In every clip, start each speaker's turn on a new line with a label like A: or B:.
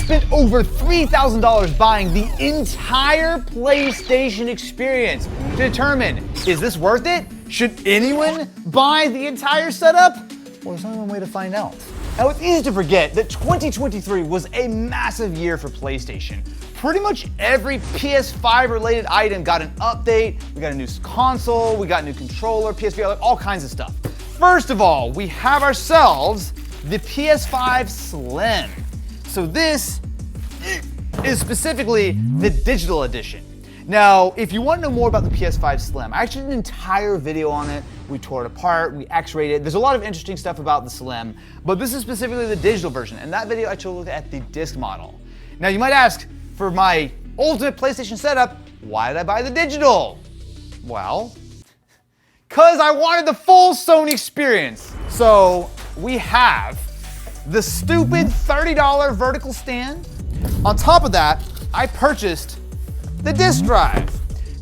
A: spent over $3,000 buying the entire PlayStation experience to determine, is this worth it? Should anyone buy the entire setup? Well, there's only one way to find out. Now, it's easy to forget that 2023 was a massive year for PlayStation. Pretty much every PS5 related item got an update. We got a new console, we got a new controller, PSVR, all kinds of stuff. First of all, we have ourselves the PS5 Slim. So this is specifically the digital edition. Now, if you want to know more about the PS5 Slim, I actually did an entire video on it. We tore it apart, we X-rayed it. There's a lot of interesting stuff about the Slim, but this is specifically the digital version. And that video actually looked at the disc model. Now you might ask, for my ultimate PlayStation setup, why did I buy the digital? Well, because I wanted the full Sony experience. So we have the stupid $30 vertical stand. On top of that, I purchased the disc drive.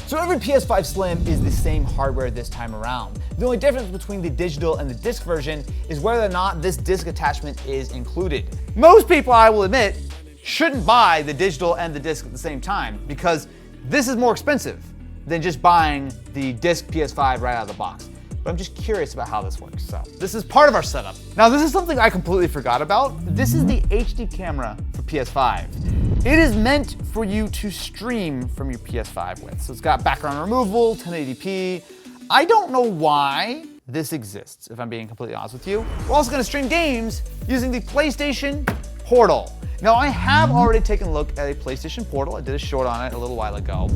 A: So every PS5 Slim is the same hardware this time around. The only difference between the digital and the disc version is whether or not this disc attachment is included. Most people, I will admit, shouldn't buy the digital and the disc at the same time because this is more expensive than just buying the disc PS5 right out of the box. But I'm just curious about how this works. So this is part of our setup. Now this is something I completely forgot about. This is the HD camera for PS5. It is meant for you to stream from your PS5 with. So it's got background removal, 1080p. I don't know why this exists, if I'm being completely honest with you. We're also gonna stream games using the PlayStation Portal. Now I have already taken a look at a PlayStation Portal. I did a short on it a little while ago.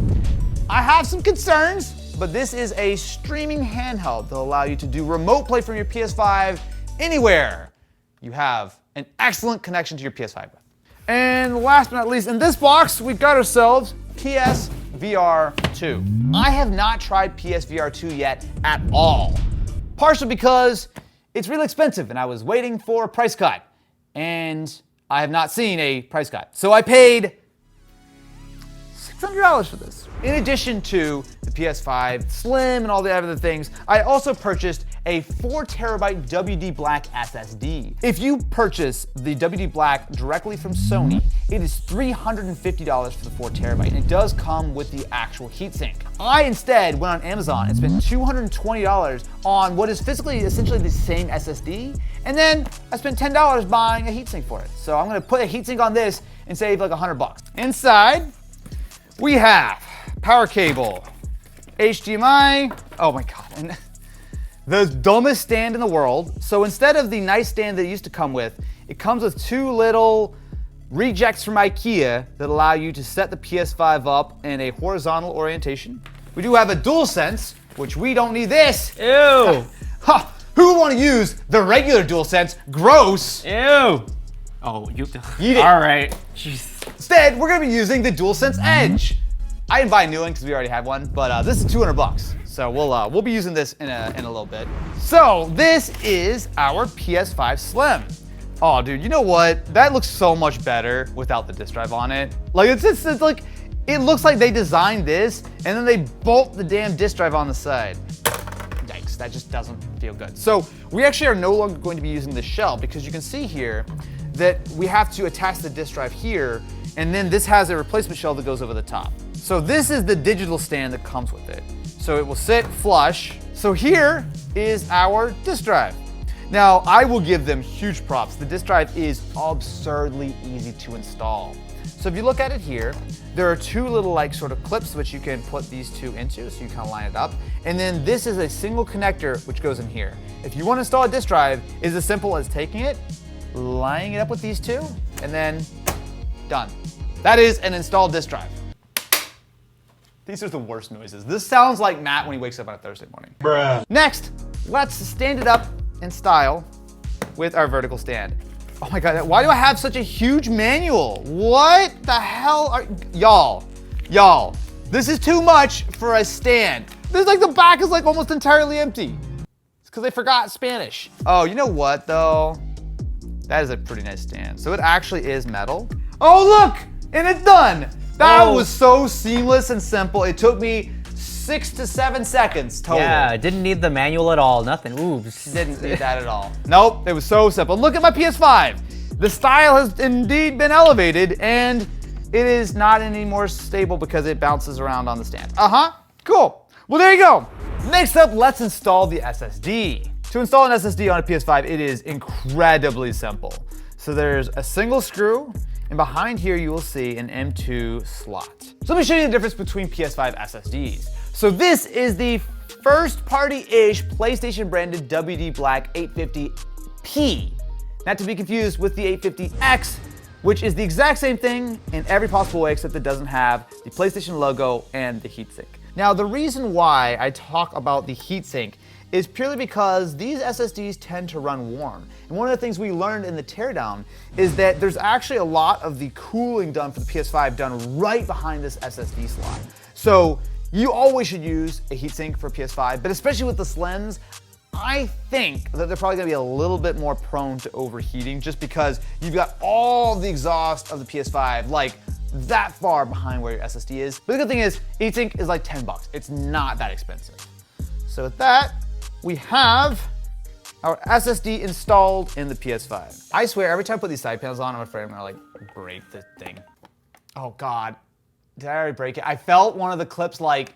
A: I have some concerns, but this is a streaming handheld that'll allow you to do remote play from your PS5 anywhere you have an excellent connection to your PS5 with. And last but not least, in this box, we've got ourselves PSVR 2. I have not tried PSVR 2 yet at all. Partially because it's really expensive and I was waiting for a price cut. And I have not seen a price cut. So I paid $600 for this. In addition to the PS5 Slim and all the other things, I also purchased a 4TB WD Black SSD. If you purchase the WD Black directly from Sony, it is $350 for the 4TB, and it does come with the actual heatsink. I instead went on Amazon and spent $220 on what is physically essentially the same SSD, and then I spent $10 buying a heatsink for it. So I'm gonna put a heatsink on this and save like $100. Inside, we have power cable, HDMI, oh my God, and the dumbest stand in the world. So instead of the nice stand that it used to come with, it comes with two little rejects from IKEA that allow you to set the PS5 up in a horizontal orientation. We do have a DualSense, which we don't need this.
B: Ew.
A: Ha! Who would want to use the regular DualSense? Gross.
B: Ew. Oh, you
A: eat it.
B: All right. Jeez.
A: Instead, we're gonna be using the DualSense Edge. I didn't buy a new one because we already had one, but this is $200. So we'll be using this in a little bit. So this is our PS5 Slim. Oh, dude, you know what? That looks so much better without the disk drive on it. Like it's like, it looks like they designed this and then they bolt the damn disk drive on the side. Yikes, that just doesn't feel good. So we actually are no longer going to be using this shell because you can see here that we have to attach the disk drive here, and then this has a replacement shell that goes over the top. So this is the digital stand that comes with it. So it will sit flush. So here is our disk drive. Now, I will give them huge props. The disk drive is absurdly easy to install. So if you look at it here, there are two little like sort of clips which you can put these two into, so you kind of line it up. And then this is a single connector which goes in here. If you want to install a disk drive, it's as simple as taking it, lining it up with these two, and then done. That is an installed disk drive. These are the worst noises. This sounds like Matt when he wakes up on a Thursday morning. Bruh. Next, let's stand it up in style with our vertical stand. Oh my God, why do I have such a huge manual? What the hell are, y'all, this is too much for a stand. This is like, the back is like almost entirely empty. It's because they forgot Spanish. Oh, you know what though? That is a pretty nice stand. So it actually is metal. Oh look, and it's done. That was so seamless and simple. It took me 6 to 7 seconds total.
B: Yeah, didn't need the manual at all, nothing. Ooh.
A: Didn't need that at all. Nope, it was so simple. Look at my PS5. The style has indeed been elevated, and it is not any more stable because it bounces around on the stand. Cool. Well, there you go. Next up, let's install the SSD. To install an SSD on a PS5, it is incredibly simple. So there's a single screw, and behind here you will see an M2 slot. So let me show you the difference between PS5 SSDs. So this is the first party-ish PlayStation branded WD Black 850p. Not to be confused with the 850X, which is the exact same thing in every possible way except it doesn't have the PlayStation logo and the heatsink. Now, the reason why I talk about the heatsink is purely because these SSDs tend to run warm. And one of the things we learned in the teardown is that there's actually a lot of the cooling done for the PS5 done right behind this SSD slot. So you always should use a heatsink for PS5, but especially with the Slims, I think that they're probably gonna be a little bit more prone to overheating just because you've got all the exhaust of the PS5 like that far behind where your SSD is. But the good thing is, heatsink is like 10 bucks. It's not that expensive. So with that, we have our SSD installed in the PS5. I swear, every time I put these side panels on, I'm afraid I'm gonna like break the thing. Oh God, did I already break it? I felt one of the clips like,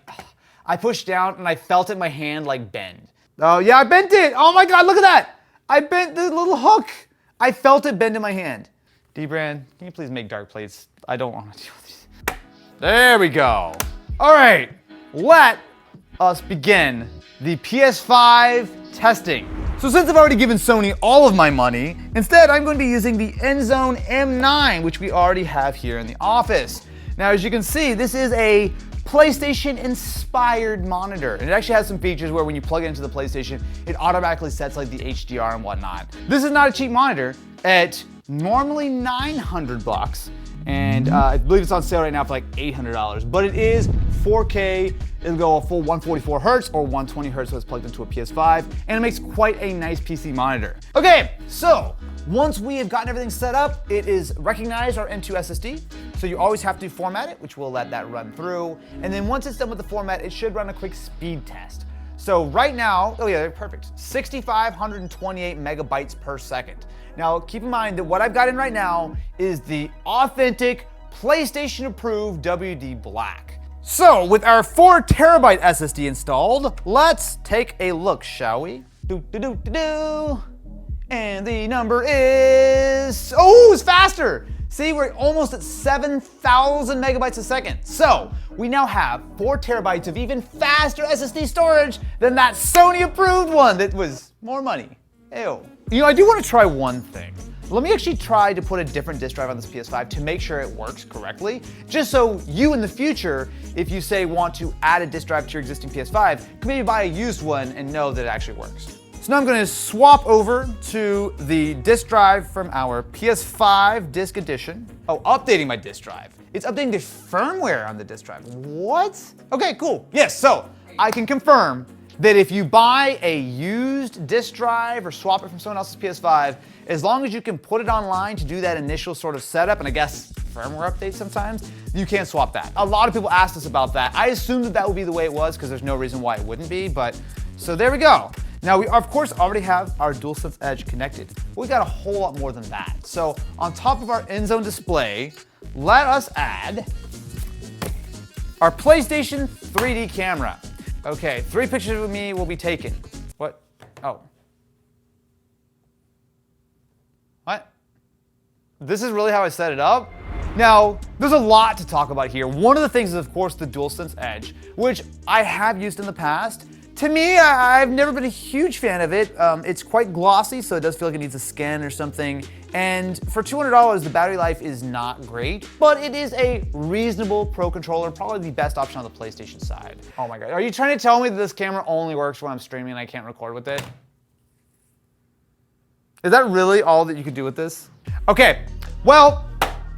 A: I pushed down and I felt it in my hand like bend. Oh yeah, I bent it. Oh my God, look at that. I bent the little hook. I felt it bend in my hand. D-Brand, can you please make dark plates? I don't want to deal with these. There we go. All right, let us begin the PS5 testing. So since I've already given Sony all of my money, instead I'm going to be using the InZone M9, which we already have here in the office. Now, as you can see, this is a PlayStation-inspired monitor. And it actually has some features where when you plug it into the PlayStation, it automatically sets like the HDR and whatnot. This is not a cheap monitor at normally 900 bucks. And I believe it's on sale right now for like $800, but it is 4K. It'll go a full 144 hertz or 120 hertz, so it's plugged into a PS5, and it makes quite a nice PC monitor. Okay, so once we have gotten everything set up, it is recognized our M2 SSD. So you always have to format it, which we'll let that run through. And then once it's done with the format, it should run a quick speed test. So right now, oh yeah, perfect. 6,528 megabytes per second. Now keep in mind that what I've got in right now is the authentic PlayStation approved WD Black. So with our 4 terabyte SSD installed, let's take a look, shall we? And the number is, oh, it's faster. See, we're almost at 7,000 megabytes a second. So we now have 4 terabytes of even faster SSD storage than that Sony approved one that was more money. Ew. You know, I do want to try one thing. Let me actually try to put a different disk drive on this PS5 to make sure it works correctly, just so you in the future, if you say want to add a disk drive to your existing PS5, can maybe buy a used one and know that it actually works. So now I'm going to swap over to the disk drive from our PS5 Disk Edition. Oh, updating my disk drive. It's updating the firmware on the disk drive. What? Okay, cool. Yes, so I can confirm that if you buy a used disk drive or swap it from someone else's PS5, as long as you can put it online to do that initial sort of setup, and I guess firmware update sometimes, you can't swap that. A lot of people asked us about that. I assumed that that would be the way it was because there's no reason why it wouldn't be, but so there we go. Now we of course already have our DualSense Edge connected, but we've got a whole lot more than that. So on top of our InZone display, let us add our PlayStation 3D camera. Okay, 3 pictures of me will be taken. What? Oh. What? This is really how I set it up? Now, there's a lot to talk about here. One of the things is, of course, the DualSense Edge, which I have used in the past. To me, I've never been a huge fan of it. It's quite glossy, so it does feel like it needs a skin or something. And for $200, the battery life is not great, but it is a reasonable Pro controller, probably the best option on the PlayStation side. Oh my God, are you trying to tell me that this camera only works when I'm streaming and I can't record with it? Is that really all that you could do with this? Okay, well,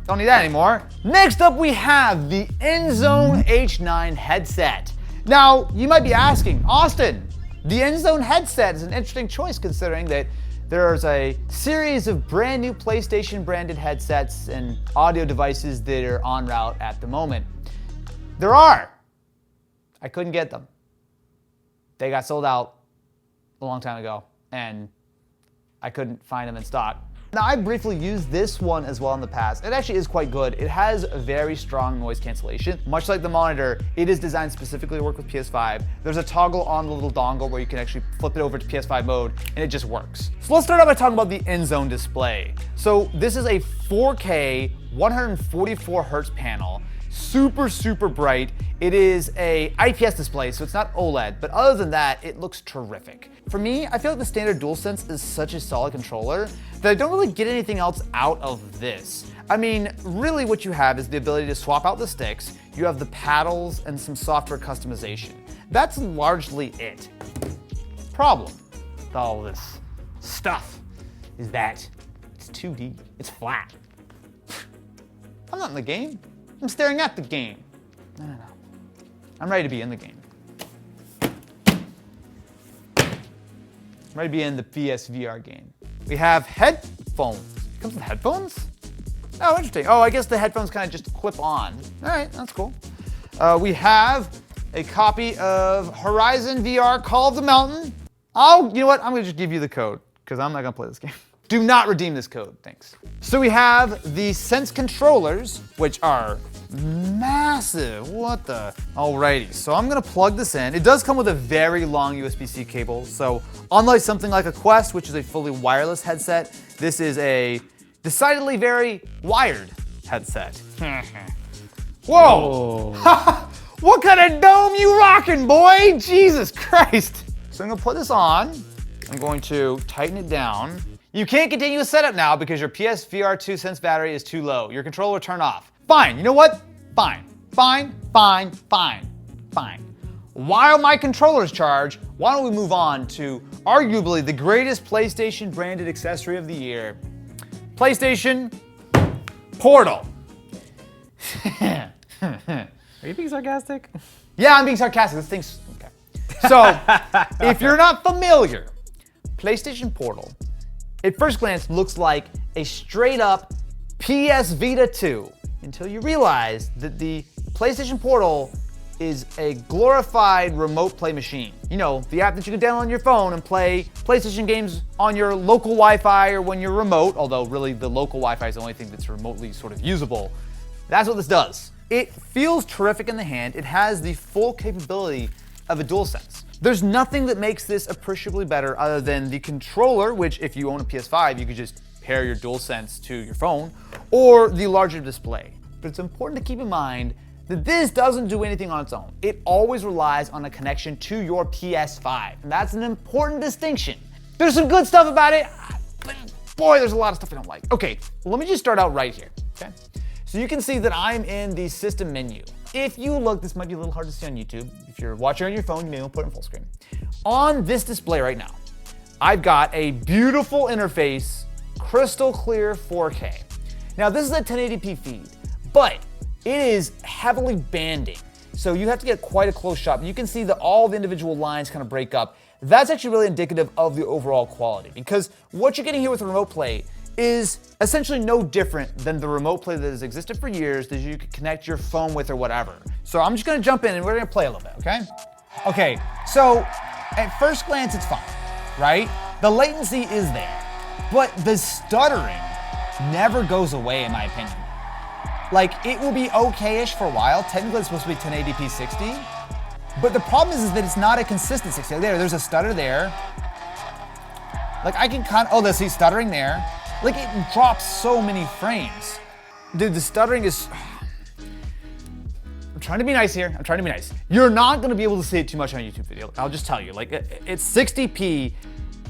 A: don't need that anymore. Next up, we have the InZone H9 headset. Now, you might be asking, Austin, the InZone headset is an interesting choice considering that there's a series of brand new PlayStation branded headsets and audio devices that are en route at the moment. There are. I couldn't get them. They got sold out a long time ago and I couldn't find them in stock. Now, I briefly used this one as well in the past. It actually is quite good. It has a very strong noise cancellation. Much like the monitor, it is designed specifically to work with PS5. There's a toggle on the little dongle where you can actually flip it over to PS5 mode, and it just works. So let's start out by talking about the InZone display. So this is a 4K 144 hertz panel. Super bright. It is a IPS display, so it's not OLED, but other than that, it looks terrific. For me, I feel like the standard DualSense is such a solid controller that I don't really get anything else out of this. I mean, really what you have is the ability to swap out the sticks, you have the paddles and some software customization. That's largely it. Problem with all this stuff is that it's 2D, it's flat. I'm not in the game. I'm staring at the game. No. I'm ready to be in the game. I'm ready to be in the PSVR game. We have headphones. It comes with headphones? Oh, interesting. Oh, I guess the headphones kind of just clip on. All right, that's cool. We have a copy of Horizon VR Call of the Mountain. Oh, you know what? I'm gonna just give you the code because I'm not gonna play this game. Do not redeem this code, thanks. So we have the Sense controllers, which are massive. What the? Alrighty, so I'm gonna plug this in. It does come with a very long USB-C cable. So unlike something like a Quest, which is a fully wireless headset, this is a decidedly very wired headset. Whoa! What kind of dome you rocking, boy? Jesus Christ. So I'm gonna put this on. I'm going to tighten it down. You can't continue a setup now because your PSVR 2 Sense battery is too low. Your controller will turn off. Fine, you know what? Fine. While my controller's charged, why don't we move on to arguably the greatest PlayStation branded accessory of the year, PlayStation Portal.
B: Are you being sarcastic?
A: Yeah, I'm being sarcastic. This thing's, okay. So, if you're not familiar, PlayStation Portal, at first glance, looks like a straight up PS Vita 2 until you realize that the PlayStation Portal is a glorified remote play machine. You know, the app that you can download on your phone and play PlayStation games on your local Wi-Fi or when you're remote, although really the local Wi-Fi is the only thing that's remotely sort of usable. That's what this does. It feels terrific in the hand. It has the full capability of a DualSense. There's nothing that makes this appreciably better other than the controller, which if you own a PS5, you could just pair your DualSense to your phone, or the larger display. But it's important to keep in mind that this doesn't do anything on its own. It always relies on a connection to your PS5, and that's an important distinction. There's some good stuff about it, but boy, there's a lot of stuff I don't like. Okay, let me just start out right here, okay? So you can see that I'm in the system menu. If you look, this might be a little hard to see on YouTube. If you're watching on your phone, you may want to put it in full screen. On this display right now, I've got a beautiful interface, crystal clear 4K. Now this is a 1080p feed, but it is heavily banding. So you have to get quite a close shot. You can see that all the individual lines kind of break up. That's actually really indicative of the overall quality because what you're getting here with remote play is essentially no different than the remote play that has existed for years that you could connect your phone with or whatever. So I'm just gonna jump in and we're gonna play a little bit, okay? Okay, so at first glance it's fine, right? The latency is there, but the stuttering never goes away in my opinion. Like it will be okay-ish for a while. Technically it's supposed to be 1080p 60, but the problem is that it's not a consistent 60. There's a stutter there. Like I can let's see, stuttering there. Like it drops so many frames. Dude, the stuttering is, I'm trying to be nice here, You're not gonna be able to see it too much on a YouTube video. I'll just tell you, like it's 60p,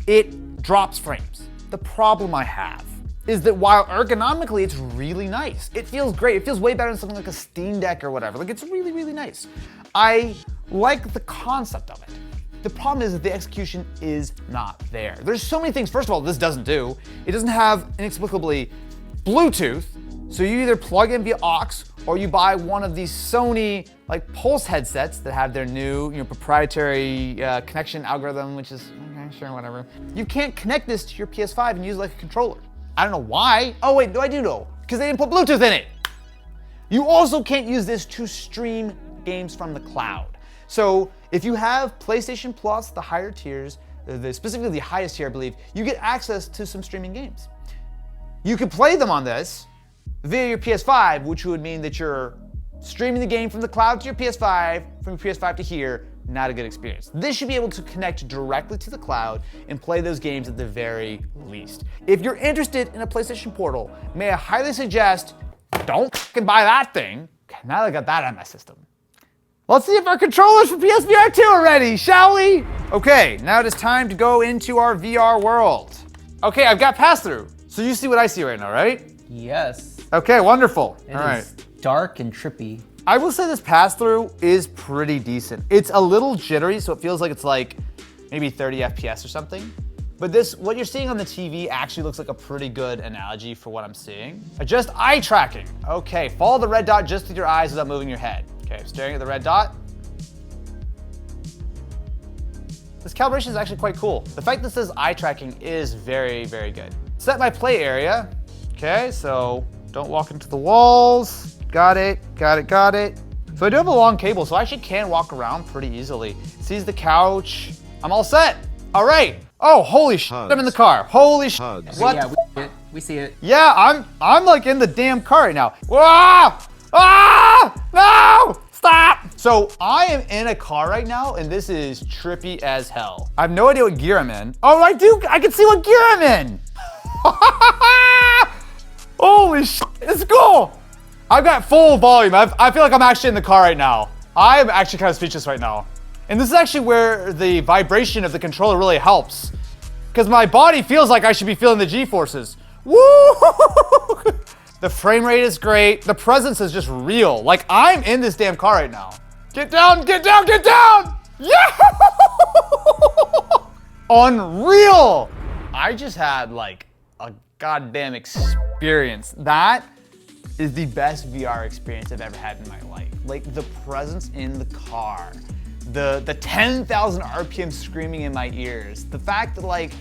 A: it drops frames. The problem I have is that while ergonomically it's really nice, it feels great. It feels way better than something like a Steam Deck or whatever. Like it's really, really nice. I like the concept of it. The problem is that the execution is not there. There's so many things, first of all, this doesn't do. It doesn't have inexplicably Bluetooth, so you either plug in via aux or you buy one of these Sony like Pulse headsets that have their new proprietary connection algorithm, which is, okay, sure, whatever. You can't connect this to your PS5 and use it like a controller. I don't know why. Oh wait, no, I do know, because they didn't put Bluetooth in it. You also can't use this to stream games from the cloud. So if you have PlayStation Plus, the higher tiers, specifically the highest tier, I believe, you get access to some streaming games. You could play them on this via your PS5, which would mean that you're streaming the game from the cloud to your PS5, from your PS5 to here. Not a good experience. This should be able to connect directly to the cloud and play those games at the very least. If you're interested in a PlayStation Portal, may I highly suggest don't fucking buy that thing. Okay, now I got that on my system. Let's see if our controllers for PSVR 2 are ready, shall we? Okay, now it is time to go into our VR world. Okay, I've got pass-through, so you see what I see right now, right?
B: Yes.
A: Okay, wonderful.
B: It
A: All right.
B: is dark and trippy.
A: I will say this pass-through is pretty decent. It's a little jittery, so it feels like it's like maybe 30 FPS or something. But what you're seeing on the TV actually looks like a pretty good analogy for what I'm seeing. Adjust eye tracking. Okay, follow the red dot just with your eyes without moving your head. Okay, I'm staring at the red dot. This calibration is actually quite cool. The fact that it says eye tracking is very, very good. Set my play area. Okay, so don't walk into the walls. Got it, got it, got it. So I do have a long cable, so I actually can walk around pretty easily. Sees the couch. I'm all set. All right. Oh, holy shit, I'm in the car. Holy shit. What?
B: Yeah, we see it.
A: Yeah, I'm like in the damn car right now. Ah! Ah! No! Stop! So I am in a car right now, and this is trippy as hell. I have no idea what gear I'm in. Oh, I do. I can see what gear I'm in. Holy shit, it's cool. I've got full volume. I feel like I'm actually in the car right now. I'm actually kind of speechless right now. And this is actually where the vibration of the controller really helps. Because my body feels like I should be feeling the G-forces. Woo! The frame rate is great. The presence is just real. Like, I'm in this damn car right now. Get down, get down, get down! Yeah! Unreal! I just had like a goddamn experience. That is the best VR experience I've ever had in my life. Like the presence in the car, the 10,000 RPM screaming in my ears, the fact that like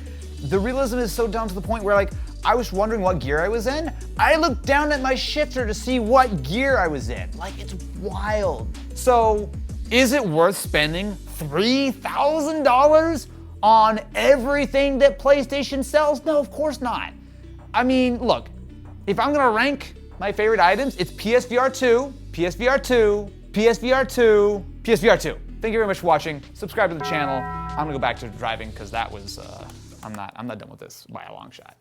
A: the realism is so down to the point where like I was wondering what gear I was in. I looked down at my shifter to see what gear I was in. Like it's wild. So is it worth spending $3,000 on everything that PlayStation sells? No, of course not. I mean, look, if I'm gonna rank my favorite items, it's PSVR 2, PSVR 2, PSVR 2, PSVR 2. Thank you very much for watching. Subscribe to the channel. I'm gonna go back to driving because that was, I'm not done with this by a long shot.